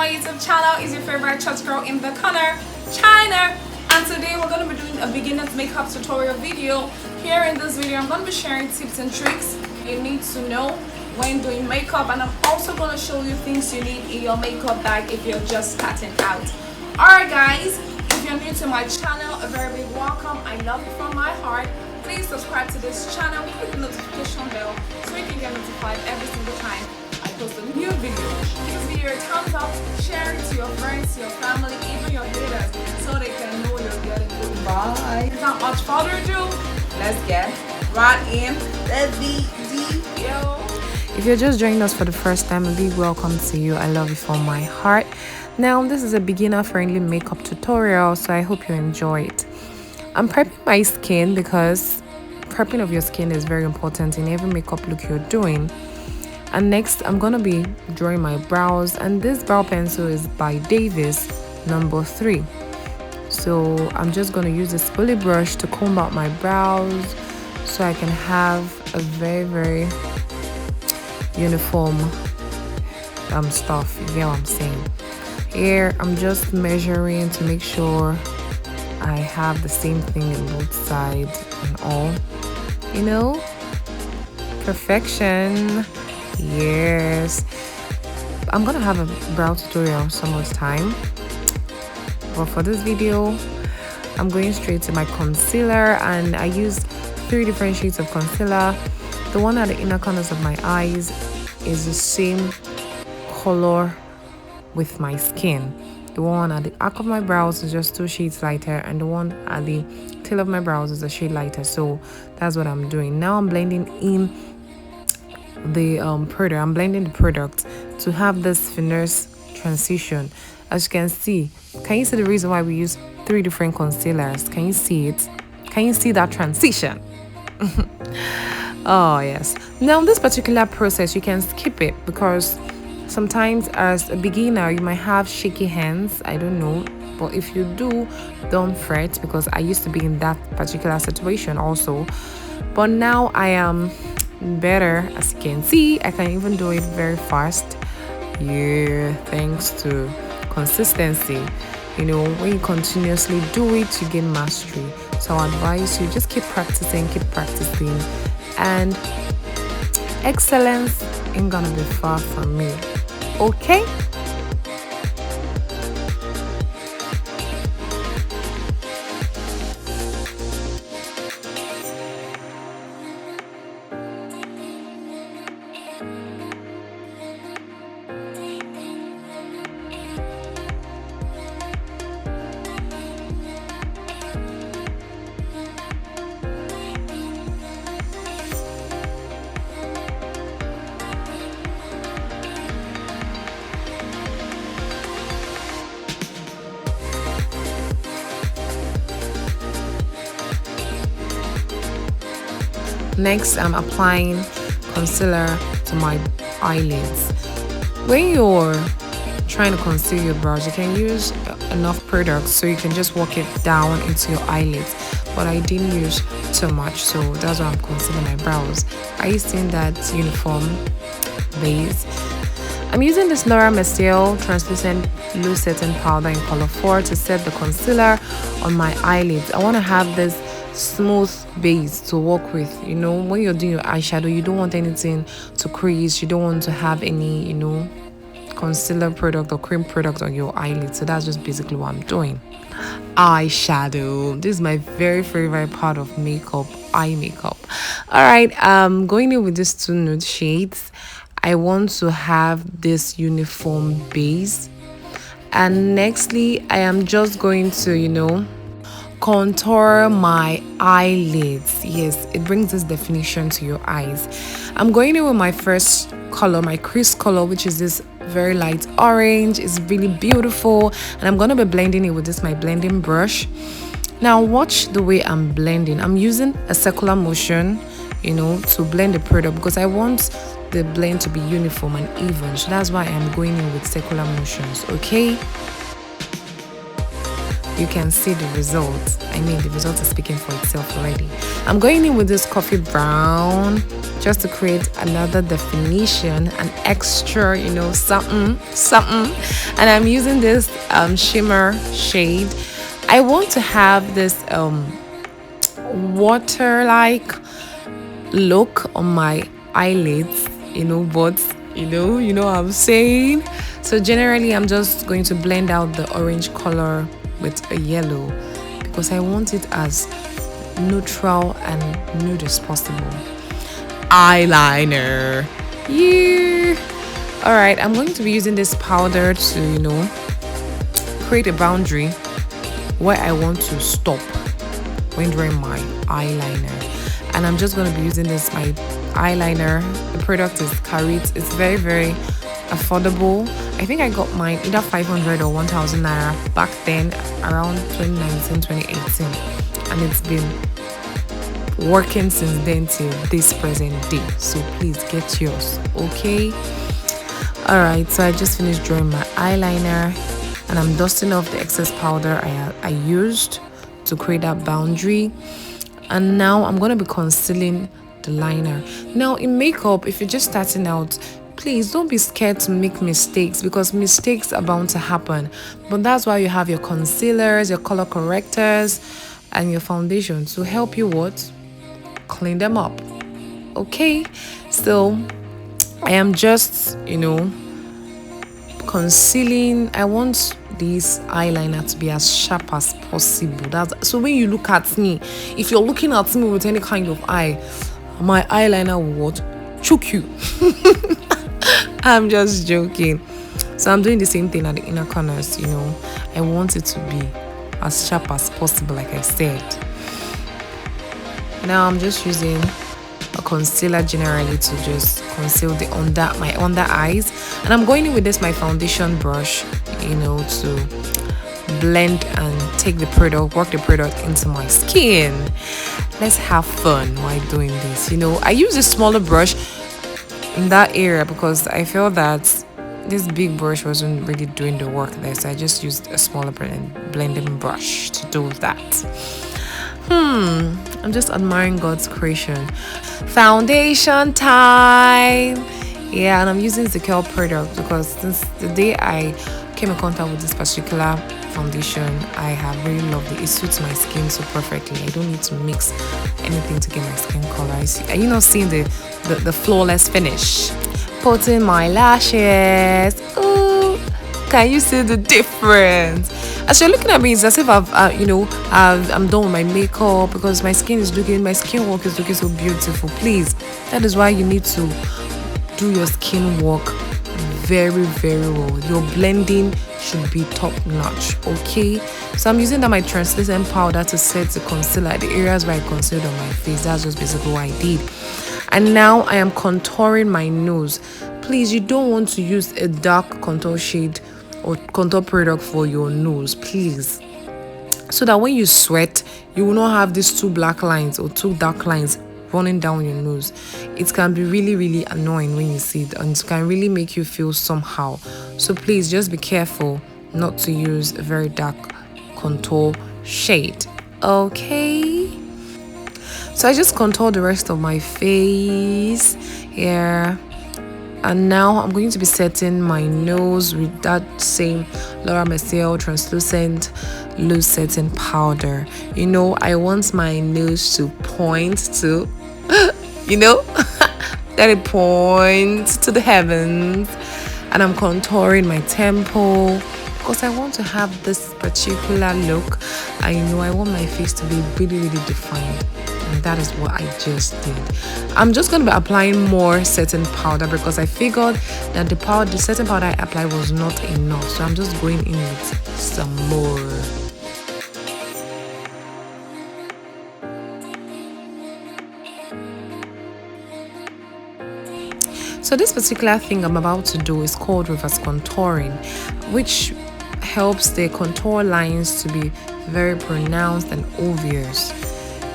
my YouTube channel. Is your favorite church girl in the corner, China. And today we're going to be doing a beginner's makeup tutorial video. Here in this video I'm going to be sharing tips and tricks you need to know when doing makeup, and I'm also going to show you things you need in your makeup bag if you're just starting out. Alright guys, if you're new to my channel, a very big welcome. I love you from my heart. Please subscribe to this channel, click the notification bell so you can get notified every single time I post a new video. Give this video a thumbs up, share it to your friends, to your family, even your haters, so they can know you're getting good vibes. Without much further ado, let's get right in the video. If you're just joining us for the first time, a big welcome to you. I love you from my heart. Now, this is a beginner-friendly makeup tutorial, so I hope you enjoy it. I'm prepping my skin because prepping of your skin is very important in every makeup look you're doing. And next, I'm gonna be drawing my brows, and this brow pencil is by Davis number 3. So I'm just gonna use a spoolie brush to comb out my brows so I can have a very uniform stuff. You get what I'm saying? Here I'm just measuring to make sure I have the same thing in both sides and all, you know, perfection. Yes, I'm gonna have a brow tutorial some other time, but for this video I'm going straight to my concealer, and I used 3 different shades of concealer. The one at the inner corners of my eyes is the same color with my skin. The one at the arc of my brows is just 2 shades lighter, and the one at the tail of my brows is a shade lighter. So that's what I'm doing. Now I'm blending in the product. I'm blending the product to have this finesse transition. As you can see the reason why we use 3 different concealers? Can you see it? Can you see that transition? Oh yes. Now this particular process you can skip it because sometimes as a beginner you might have shaky hands. I don't know, but if you do, don't fret, because I used to be in that particular situation also, but now I am better. As you can see, I can even do it very fast. Yeah, thanks to consistency. You know, when you continuously do it, you gain mastery. So I advise you just keep practicing, and excellence ain't gonna be far from me. Okay? Next, I'm applying concealer to my eyelids. When you're trying to conceal your brows, you can use enough product so you can just work it down into your eyelids. But I didn't use too much, so that's why I'm concealing my brows. Are you seeing that uniform base? I'm using this Laura Mercier translucent loose setting powder in color 4 to set the concealer on my eyelids. I want to have this smooth base to work with. You know, when you're doing your eyeshadow, you don't want anything to crease, you don't want to have any, you know, concealer product or cream product on your eyelids. So that's just basically what I'm doing. Eyeshadow, this is my very favorite part of makeup, eye makeup. All right, going in with these 2 nude shades. I want to have this uniform base, and nextly I am just going to, you know, contour my eyelids. Yes, it brings this definition to your eyes. I'm going in with my first color, my crease color, which is this very light orange. It's really beautiful, and I'm going to be blending it with this my blending brush. Now watch the way I'm blending. I'm using a circular motion, you know, to blend the product because I want the blend to be uniform and even. So that's why I'm going in with circular motions. Okay, you can see the results. I mean, the result is speaking for itself already. I'm going in with this coffee brown just to create another definition, an extra, you know, something. And I'm using this shimmer shade. I want to have this water-like look on my eyelids, you know, but you know what I'm saying. So generally I'm just going to blend out the orange color with a yellow because I want it as neutral and nude as possible. Eyeliner, yeah. All right, I'm going to be using this powder to, you know, create a boundary where I want to stop when drawing my eyeliner. And I'm just going to be using this, my eyeliner. The product is Carit. It's very, very affordable. I think I got mine either 500 or 1000 naira back then, around 2019, 2018. And it's been working since then till this present day. So please get yours, okay? Alright, so I just finished drawing my eyeliner and I'm dusting off the excess powder I used to create that boundary. And now I'm going to be concealing the liner. Now in makeup, if you're just starting out, please don't be scared to make mistakes because mistakes are bound to happen. But that's why you have your concealers, your color correctors, and your foundation to help you what? Clean them up. Okay, so I am just, you know, concealing. I want this eyeliner to be as sharp as possible. That's so when you look at me, if you're looking at me with any kind of eye, my eyeliner will what? Choke you. I'm just joking. So I'm doing the same thing at the inner corners, you know. I want it to be as sharp as possible, like I said. Now I'm just using a concealer generally to just conceal the my under eyes, and I'm going in with this my foundation brush, you know, to blend and take the product, work the product into my skin. Let's have fun while doing this. You know, I use a smaller brush in that area because I feel that this big brush wasn't really doing the work there, so I just used a smaller blending brush to do that. I'm just admiring God's creation. Foundation time. Yeah, and I'm using the Curl product because since the day I came in contact with this particular foundation, I have really loved it. It suits my skin so perfectly. I don't need to mix anything to get my skin color. Are you not seeing the flawless finish? Putting my lashes. Ooh, can you see the difference? As you're looking at me, it's as if I'm done with my makeup because my skin work is looking so beautiful. Please, that is why you need to do your skin work very, very well. Your blending should be top notch, okay? So I'm using my translucent powder to set the concealer at the areas where I concealed on my face. That's just basically what I did. And now I am contouring my nose. Please, you don't want to use a dark contour shade or contour product for your nose, please, so that when you sweat you will not have these two black lines or two dark lines running down your nose. It can be really, really annoying when you see it, and it can really make you feel somehow. So please just be careful not to use a very dark contour shade, okay? So I just contour the rest of my face here. And now I'm going to be setting my nose with that same Laura Mercier translucent loose setting powder. You know, I want my nose to point to, you know, that it points to the heavens. And I'm contouring my temple because I want to have this particular look. I know I want my face to be really, really defined. And that is what I just did. I'm just going to be applying more setting powder because I figured that the setting powder I applied was not enough. So I'm just going in with some more. So this particular thing I'm about to do is called reverse contouring, which helps the contour lines to be very pronounced and obvious.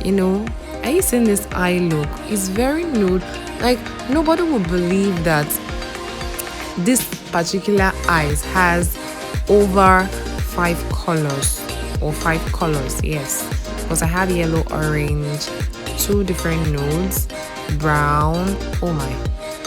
You know, are you seeing this eye look? It's very nude. Like, nobody would believe that this particular eyes has over 5 colors or 5 colors, yes, because I have yellow, orange, 2 different nudes, brown, oh my,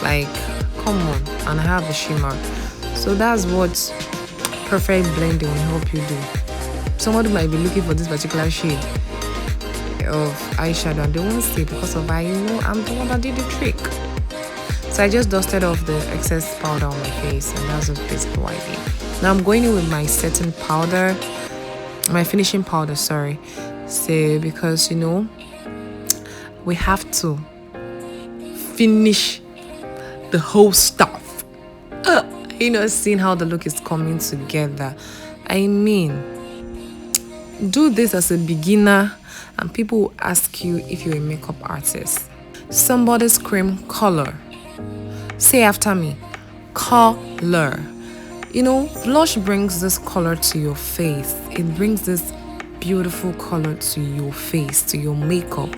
like, come on, and I have a shimmer. So that's what perfect blending will help you do. Somebody might be looking for this particular shade of eyeshadow and they won't see it because of I'm the one that did the trick. So I just dusted off the excess powder on my face, and that's just basically what I did. Now I'm going in with my setting powder, my finishing powder, sorry. So because we have to finish the whole stuff. Seeing how the look is coming together. I mean, do this as a beginner and people will ask you if you're a makeup artist. Somebody's cream color. Say after me, color. Blush brings this color to your face. It brings this beautiful color to your face, to your makeup.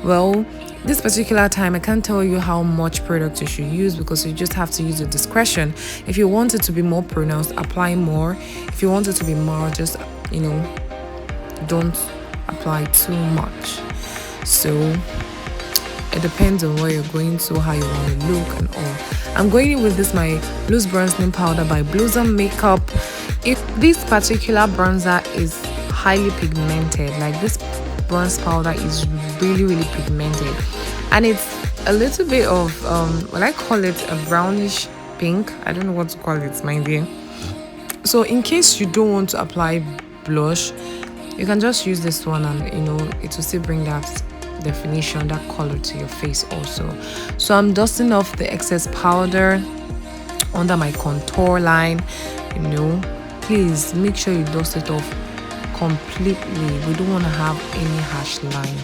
Well, this particular time, I can't tell you how much product you should use because you just have to use your discretion. If you want it to be more pronounced, apply more. If you want it to be more, just, don't apply too much. So it depends on where you're going to, how you want to look and all. I'm going in with this my loose bronzing powder by Blossom Makeup. If this particular bronzer is highly pigmented, like this bronze powder is really pigmented, and it's a little bit of I call it a brownish pink. I don't know what to call it, my dear. So in case you don't want to apply blush, you can just use this one and it will still bring that definition, that color to your face also. So I'm dusting off the excess powder under my contour line. Please make sure you dust it off completely. We don't want to have any harsh line.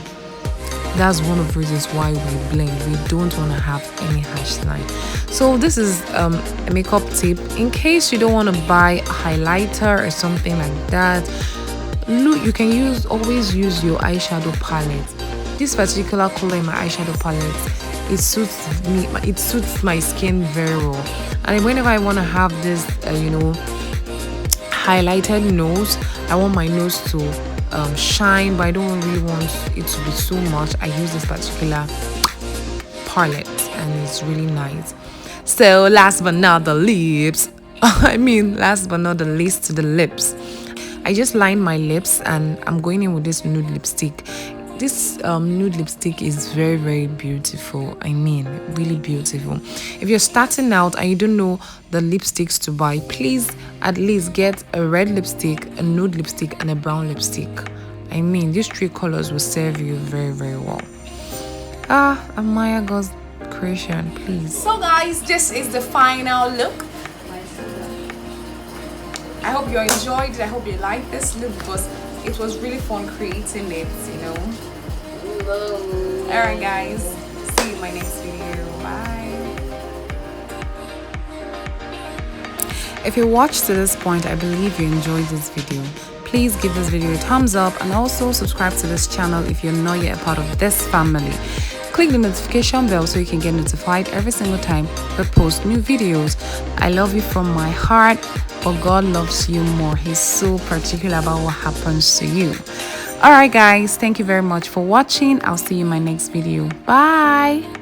That's one of the reasons why we blend. We don't want to have any harsh line. So this is a makeup tip. In case you don't want to buy a highlighter or something like that, look, you can always use your eyeshadow palette. This particular color in my eyeshadow palette, it suits me. It suits my skin very well. And whenever I want to have this, highlighted nose, I want my nose to shine, but I don't really want it to be so much. I use this particular palette and it's really nice. So last but not the least, last but not the least, the lips. I just lined my lips and I'm going in with this nude lipstick. This nude lipstick is very beautiful. Really beautiful. If you're starting out and you don't know the lipsticks to buy, please at least get a red lipstick, a nude lipstick, and a brown lipstick. These 3 colors will serve you very well. Admire God's creation, please. So guys, this is the final look. I hope you enjoyed it. I hope you liked this look because it was really fun creating it, Alright guys, see you in my next video. Bye. If you watched to this point, I believe you enjoyed this video. Please give this video a thumbs up and also subscribe to this channel if you're not yet a part of this family. Click the notification bell so you can get notified every single time we post new videos. I love you from my heart, but God loves you more. He's so particular about what happens to you. Alright guys, thank you very much for watching. I'll see you in my next video. Bye.